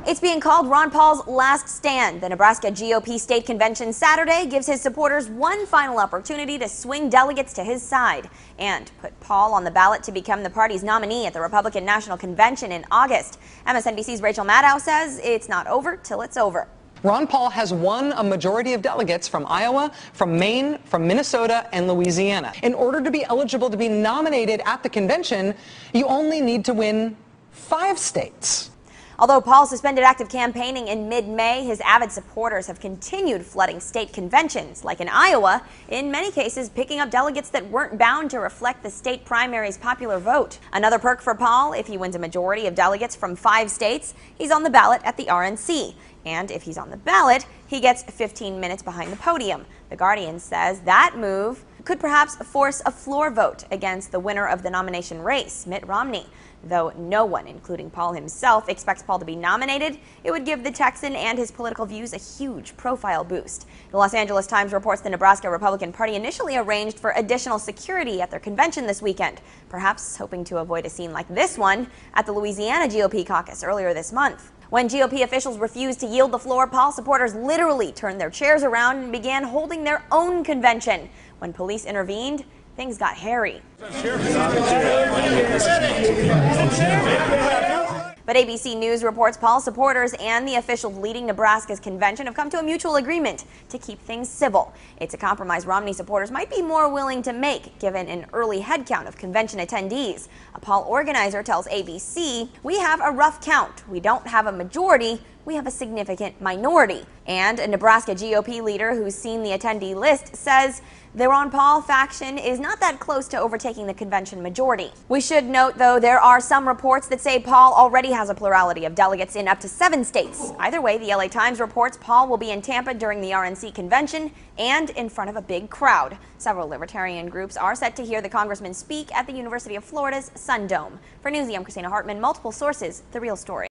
It's being called Ron Paul's last stand. The Nebraska GOP state convention Saturday gives his supporters one final opportunity to swing delegates to his side and put Paul on the ballot to become the party's nominee at the Republican National Convention in August. MSNBC's Rachel Maddow says it's not over till it's over. Ron Paul has won a majority of delegates from Iowa, from Maine, from Minnesota, and Louisiana. In order to be eligible to be nominated at the convention, you only need to win 5 states. Although Paul suspended active campaigning in mid-May, his avid supporters have continued flooding state conventions, like in Iowa, in many cases picking up delegates that weren't bound to reflect the state primary's popular vote. Another perk for Paul: if he wins a majority of delegates from 5 states, he's on the ballot at the RNC. And if he's on the ballot, he gets 15 minutes behind the podium. The Guardian says that move could perhaps force a floor vote against the winner of the nomination race, Mitt Romney. Though no one, including Paul himself, expects Paul to be nominated, it would give the Texan and his political views a huge profile boost. The Los Angeles Times reports the Nebraska Republican Party initially arranged for additional security at their convention this weekend, perhaps hoping to avoid a scene like this one at the Louisiana GOP caucus earlier this month. When GOP officials refused to yield the floor, Paul supporters literally turned their chairs around and began holding their own convention. When police intervened, things got hairy. But ABC News reports Paul's supporters and the officials leading Nebraska's convention have come to a mutual agreement to keep things civil. It's a compromise Romney supporters might be more willing to make, given an early head count of convention attendees. A Paul organizer tells ABC, "We have a rough count. We don't have a majority. We have a significant minority." And a Nebraska GOP leader who's seen the attendee list says the Ron Paul faction is not that close to overtaking the convention majority. We should note, though, there are some reports that say Paul already has a plurality of delegates in up to 7 states. Either way, the LA Times reports Paul will be in Tampa during the RNC convention and in front of a big crowd. Several libertarian groups are set to hear the congressman speak at the University of Florida's Sun Dome. For Newsy, I'm Christina Hartman. Multiple sources, The Real Story.